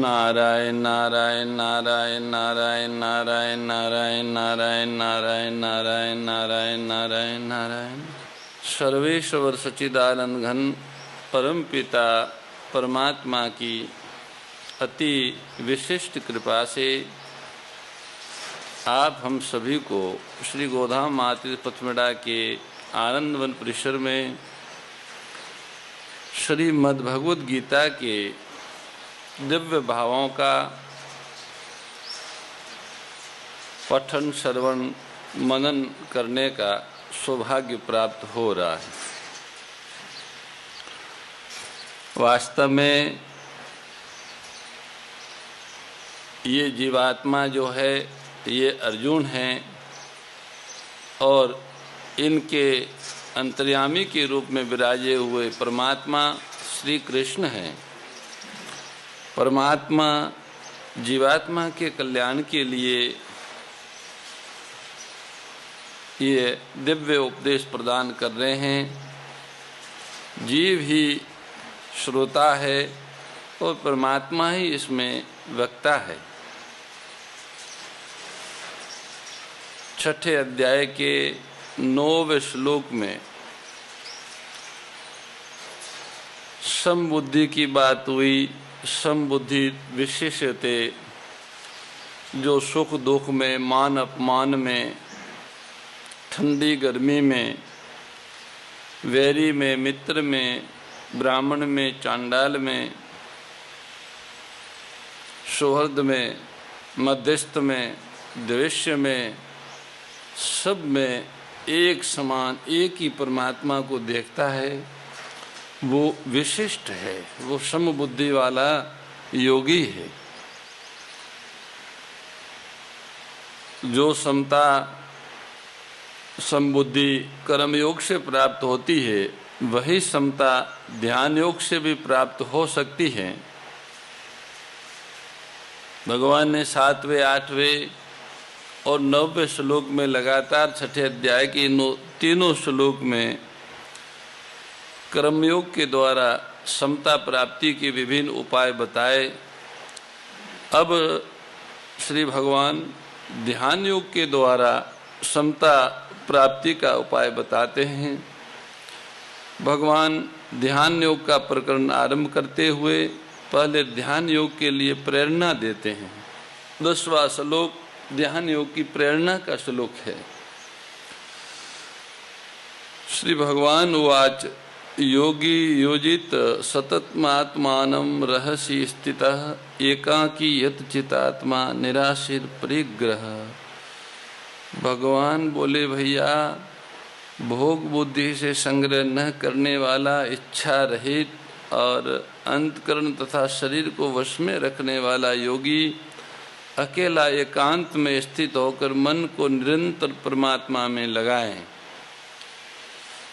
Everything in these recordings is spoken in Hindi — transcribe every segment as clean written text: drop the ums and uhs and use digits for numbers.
नारायण नारायण नारायण नारायण नारायण नारायण नारायण नारायण नारायण नारायण नारायण नारायण। सर्वेश्वर सच्चिदानंद घन परम पिता परमात्मा की अति विशिष्ट कृपा से आप हम सभी को श्री गोधाम मातृ पथमेड़ा के आनंदवन परिसर में श्रीमद् भगवद गीता के दिव्य भावों का पठन श्रवण मनन करने का सौभाग्य प्राप्त हो रहा है। वास्तव में ये जीवात्मा जो है ये अर्जुन हैं और इनके अंतर्यामी के रूप में विराजे हुए परमात्मा श्री कृष्ण हैं। परमात्मा जीवात्मा के कल्याण के लिए ये दिव्य उपदेश प्रदान कर रहे हैं। जीव ही श्रोता है और परमात्मा ही इसमें वक्ता है। छठे अध्याय के 9वें श्लोक में समबुद्धि की बात हुई। समबुद्धि विशेषते जो सुख दुख में, मान अपमान में, ठंडी गर्मी में, वैरी में, मित्र में, ब्राह्मण में, चांडाल में, सौहृद में, मध्यस्थ में, द्वेष्य में, सब में एक समान एक ही परमात्मा को देखता है, वो विशिष्ट है, वो समबुद्धि वाला योगी है। जो समता समबुद्धि कर्मयोग से प्राप्त होती है, वही समता ध्यान योग से भी प्राप्त हो सकती है। भगवान ने 7वें 8वें और 9वें श्लोक में लगातार छठे अध्याय के तीनों श्लोक में कर्मयोग के द्वारा समता प्राप्ति के विभिन्न उपाय बताए। अब श्री भगवान ध्यान योग के द्वारा समता प्राप्ति का उपाय बताते हैं। भगवान ध्यान योग का प्रकरण आरंभ करते हुए पहले ध्यान योग के लिए प्रेरणा देते हैं। 10वां श्लोक ध्यान योग की प्रेरणा का श्लोक है। श्री भगवान उवाच योगी योजित सततमात्मानं रहसि स्थितः एकाकी यत चितात्मा निराशीर परिग्रह। भगवान बोले भैया, भोग बुद्धि से संग्रह न करने वाला, इच्छा रहित और अंतकरण तथा शरीर को वश में रखने वाला योगी अकेला एकांत में स्थित होकर मन को निरंतर परमात्मा में लगाएं।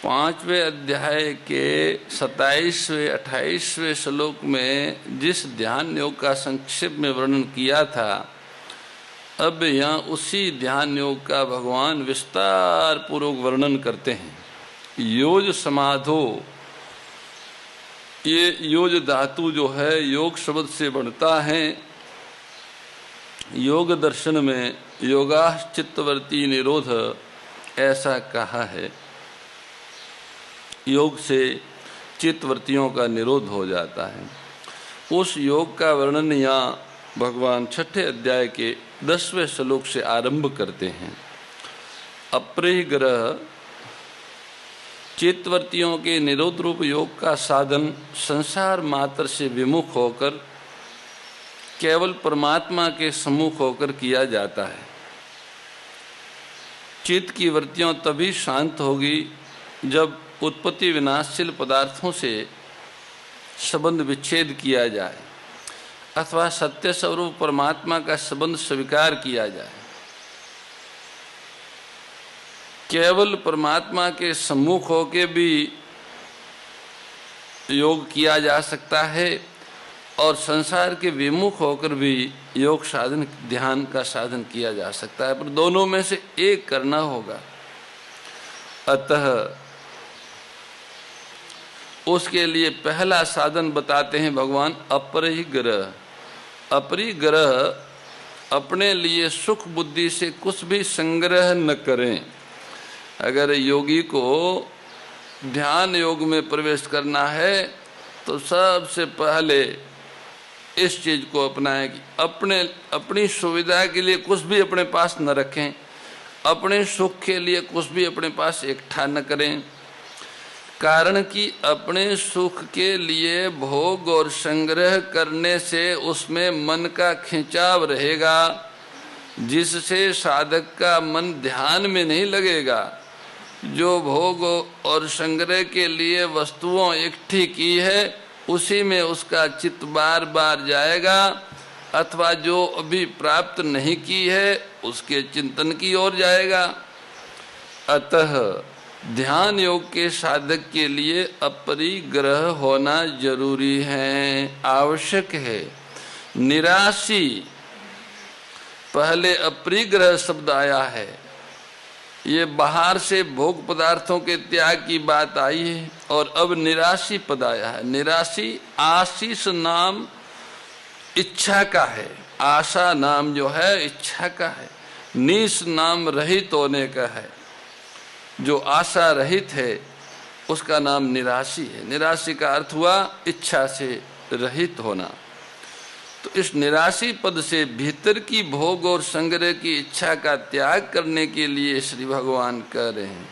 5वें अध्याय के 27वें 28वें श्लोक में जिस ध्यान योग का संक्षेप में वर्णन किया था, अब यहाँ उसी ध्यान योग का भगवान विस्तार पूर्वक वर्णन करते हैं। योज समाधो, ये योज धातु जो है योग शब्द से बनता है। योग दर्शन में योगाश्चित्तवर्ती निरोध ऐसा कहा है। योग से चित्तवृत्तियों का निरोध हो जाता है। उस योग का वर्णन यहाँ भगवान छठे अध्याय के 10वें श्लोक से आरंभ करते हैं। अपरिग्रह चित्तवृत्तियों के निरोध रूप योग का साधन संसार मात्र से विमुख होकर केवल परमात्मा के सम्मुख होकर किया जाता है। चित्त की वृत्तियां तभी शांत होगी जब उत्पत्ति विनाशशील पदार्थों से संबंध विच्छेद किया जाए अथवा सत्य स्वरूप परमात्मा का संबंध स्वीकार किया जाए। केवल परमात्मा के सम्मुख होकर भी योग किया जा सकता है और संसार के विमुख होकर भी योग साधन ध्यान का साधन किया जा सकता है, पर दोनों में से एक करना होगा। अतः उसके लिए पहला साधन बताते हैं भगवान अपरिग्रह। अपरिग्रह अपने लिए सुख बुद्धि से कुछ भी संग्रह न करें। अगर योगी को ध्यान योग में प्रवेश करना है तो सबसे पहले इस चीज को अपनाएं कि अपनी सुविधा के लिए कुछ भी अपने पास न रखें, अपने सुख के लिए कुछ भी अपने पास इकट्ठा न करें। कारण कि अपने सुख के लिए भोग और संग्रह करने से उसमें मन का खिंचाव रहेगा, जिससे साधक का मन ध्यान में नहीं लगेगा। जो भोग और संग्रह के लिए वस्तुओं इकट्ठी की है उसी में उसका चित्त बार बार जाएगा, अथवा जो अभी प्राप्त नहीं की है उसके चिंतन की ओर जाएगा। अतः ध्यान योग के साधक के लिए अपरिग्रह होना जरूरी है, आवश्यक है। निराशी, पहले अपरिग्रह शब्द आया है, ये बाहर से भोग पदार्थों के त्याग की बात आई है, और अब निराशी पद आया है। निराशी आशीष नाम इच्छा का है, आशा नाम जो है इच्छा का है, नीस नाम रहित होने का है। जो आशा रहित है उसका नाम निराशी है। निराशी का अर्थ हुआ इच्छा से रहित होना। तो इस निराशी पद से भीतर की भोग और संग्रह की इच्छा का त्याग करने के लिए श्री भगवान कह रहे हैं।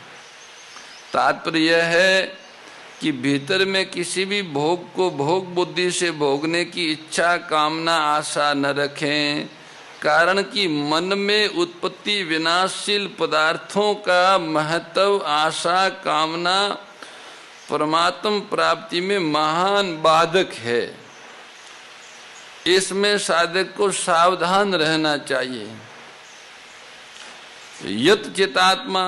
तात्पर्य यह है कि भीतर में किसी भी भोग को भोग बुद्धि से भोगने की इच्छा कामना आशा न रखें। कारण कि मन में उत्पत्ति विनाशशील पदार्थों का महत्व आशा कामना परमात्म प्राप्ति में महान बाधक है। इसमें साधक को सावधान रहना चाहिए। यत चितात्मा,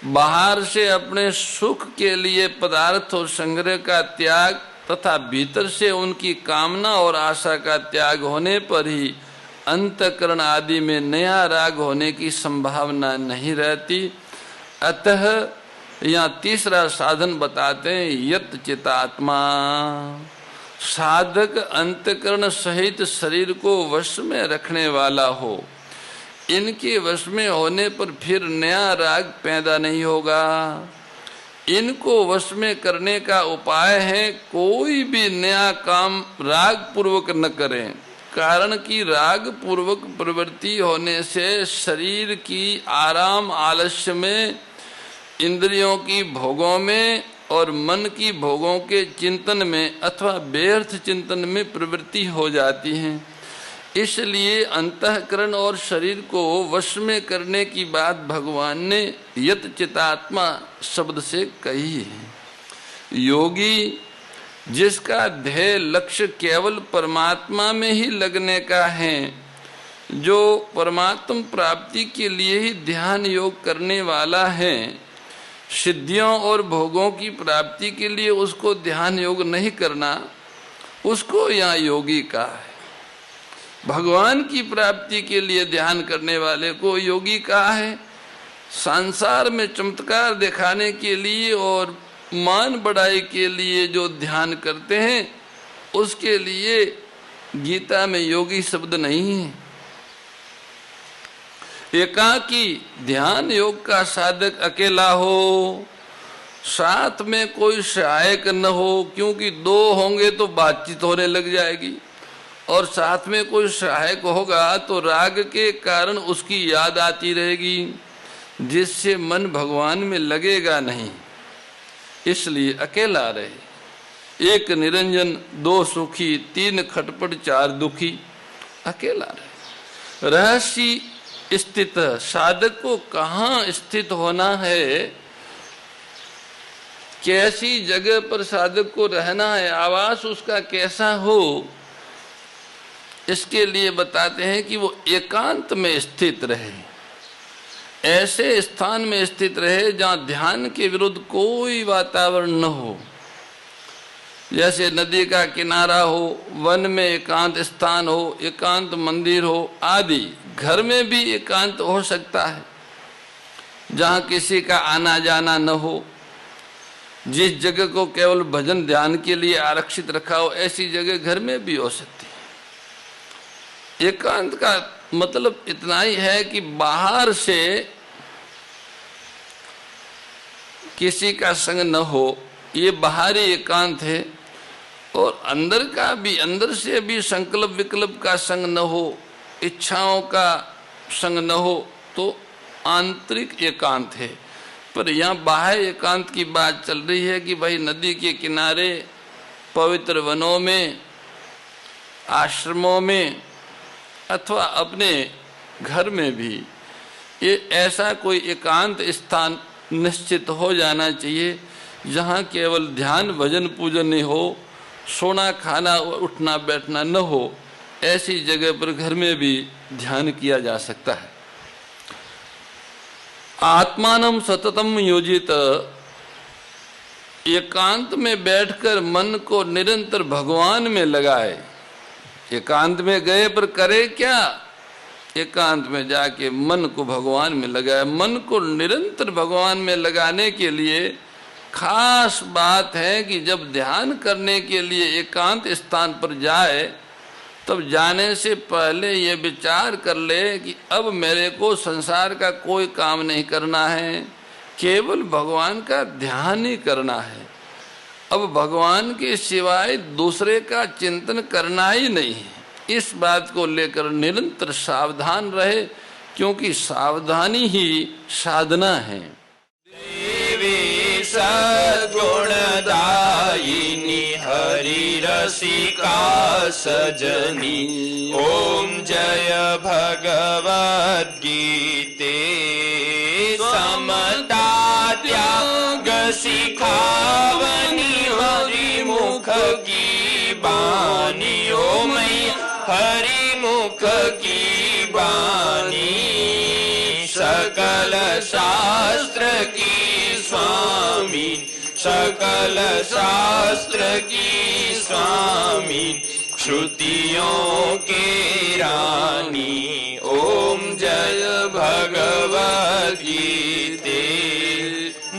बाहर से अपने सुख के लिए पदार्थ और संग्रह का त्याग तथा भीतर से उनकी कामना और आशा का त्याग होने पर ही अंतःकरण आदि में नया राग होने की संभावना नहीं रहती। अतः यहाँ तीसरा साधन बताते हैं, यत चितात्मा। साधक अंतःकरण सहित शरीर को वश में रखने वाला हो। इनके वश में होने पर फिर नया राग पैदा नहीं होगा। इनको वश में करने का उपाय है कोई भी नया काम राग पूर्वक न करें। कारण कि राग पूर्वक प्रवृत्ति होने से शरीर की आराम आलस्य में, इंद्रियों की भोगों में और मन की भोगों के चिंतन में अथवा व्यर्थ चिंतन में प्रवृत्ति हो जाती है। इसलिए अंतःकरण और शरीर को वश में करने की बात भगवान ने यत चितात्मा शब्द से कही है। योगी जिसका ध्येय लक्ष्य केवल परमात्मा में ही लगने का है, जो परमात्म प्राप्ति के लिए ही ध्यान योग करने वाला है, सिद्धियों और भोगों की प्राप्ति के लिए उसको ध्यान योग नहीं करना, उसको यहाँ योगी का है। भगवान की प्राप्ति के लिए ध्यान करने वाले को योगी कहा है। संसार में चमत्कार दिखाने के लिए और मान बढ़ाई के लिए जो ध्यान करते हैं उसके लिए गीता में योगी शब्द नहीं है। एकाकी ध्यान योग का साधक अकेला हो, साथ में कोई सहायक न हो, क्योंकि दो होंगे तो बातचीत होने लग जाएगी, और साथ में कोई सहायक होगा तो राग के कारण उसकी याद आती रहेगी, जिससे मन भगवान में लगेगा नहीं। इसलिए अकेला रहे। एक निरंजन, दो सुखी, तीन खटपट, चार दुखी, अकेला रहे। रहस्य स्थित, साधक को कहाँ स्थित होना है, कैसी जगह पर साधक को रहना है, आवास उसका कैसा हो, इसके लिए बताते हैं कि वो एकांत में स्थित रहे। ऐसे स्थान में स्थित रहे जहाँ ध्यान के विरुद्ध कोई वातावरण न हो। जैसे नदी का किनारा हो, वन में एकांत स्थान हो, एकांत मंदिर हो आदि। घर में भी एकांत हो सकता है जहाँ किसी का आना जाना न हो। जिस जगह को केवल भजन ध्यान के लिए आरक्षित रखा हो, ऐसी जगह घर में भी हो सकती है। एकांत का मतलब इतना ही है कि बाहर से किसी का संग न हो, ये बाहरी एकांत है। और अंदर का भी, अंदर से भी संकल्प विकल्प का संग न हो, इच्छाओं का संग न हो, तो आंतरिक एकांत है। पर यहाँ बाह्य एकांत की बात चल रही है कि भाई नदी के किनारे, पवित्र वनों में, आश्रमों में, अथवा अपने घर में भी ये ऐसा कोई एकांत स्थान निश्चित हो जाना चाहिए जहाँ केवल ध्यान भजन पूजन ही हो, सोना खाना उठना बैठना न हो। ऐसी जगह पर घर में भी ध्यान किया जा सकता है। आत्मानं सततम योजित, एकांत में बैठकर मन को निरंतर भगवान में लगाए। एकांत में गए पर करे क्या? एकांत में जाके मन को भगवान में लगाए। मन को निरंतर भगवान में लगाने के लिए खास बात है कि जब ध्यान करने के लिए एकांत स्थान पर जाए, तब जाने से पहले ये विचार कर ले कि अब मेरे को संसार का कोई काम नहीं करना है, केवल भगवान का ध्यान ही करना है। अब भगवान के सिवाय दूसरे का चिंतन करना ही नहीं है। इस बात को लेकर निरंतर सावधान रहे, क्योंकि सावधानी ही साधना है। देवी सद्गुणदायिनी हरि रसिका सजनी, ओम जय भगवद गीते समता त्याग सिखावनी, हरि मुख की बानी, ओ मैया हरि मुख की बानी, सकल शास्त्र की स्वामी, सकल शास्त्र की स्वामी, श्रुतियों के रानी, ओम जय भगवद गीते।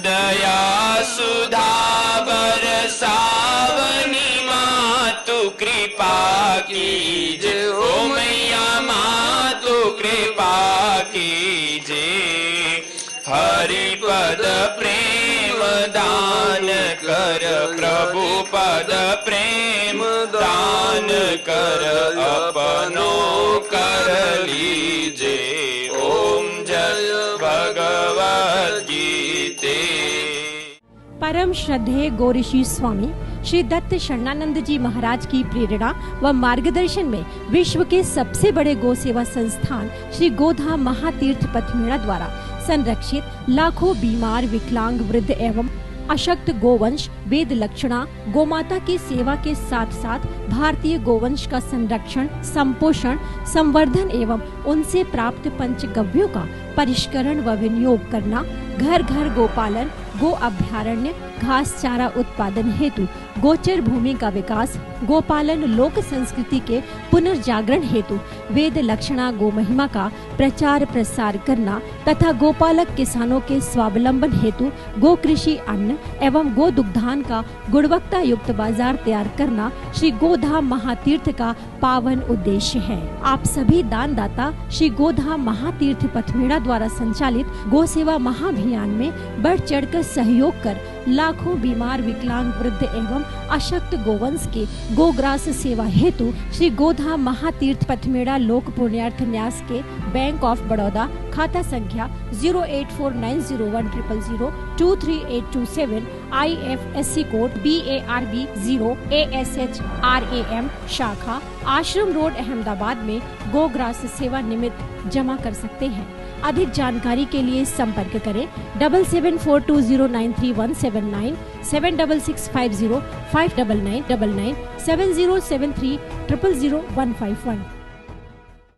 दया सुधा बरसावनी, मातु कृपा कीजे, ओ मैया मातु कृपा कीजे, हरि पद प्रेम दान कर, प्रभु पद प्रेम दान कर, अपनों कर लीजे, ओम जय भगवद गीते। परम श्रद्धेय गौरीशी स्वामी श्री दत्त शरणानंद जी महाराज की प्रेरणा व मार्गदर्शन में विश्व के सबसे बड़े गौ सेवा संस्थान श्री गोधाम महातीर्थ पथमेड़ा द्वारा संरक्षित लाखों बीमार, विकलांग, वृद्ध एवं अशक्त गोवंश वेद लक्षणा गोमाता की सेवा के साथ साथ भारतीय गोवंश का संरक्षण, संपोषण, संवर्धन एवं उनसे प्राप्त पंचगव्यों का परिष्करण व विनियोग करना, घर घर गोपालन, गो अभ्यारण्य, घास चारा उत्पादन हेतु गोचर भूमि का विकास, गोपालन लोक संस्कृति के पुनर्जागरण हेतु वेद लक्षणा गो महिमा का प्रचार प्रसार करना तथा गोपालक किसानों के स्वावलंबन हेतु गो कृषि अन्न एवं गो दुग्धान का गुणवत्ता युक्त बाजार तैयार करना श्री गोधाम महातीर्थ का पावन उद्देश्य है। आप सभी दानदाता श्री गोधाम महातीर्थ पथमेड़ा द्वारा संचालित गो सेवा महाअभियान में बढ़ चढ़कर सहयोग कर लाखों बीमार, विकलांग, वृद्ध एवं अशक्त गोवंश के गोग्रास सेवा हेतु श्री गोधाम महातीर्थ पथमेड़ा लोक पुण्यार्थ न्यास के बैंक ऑफ बड़ौदा खाता संख्या 0849010002387 IFSC कोड BARB 0 ASHRAM शाखा आश्रम रोड अहमदाबाद में गोग्रास सेवा निमित्त जमा कर सकते हैं। अधिक जानकारी के लिए संपर्क करें 7742093179 7665059999 7073000151।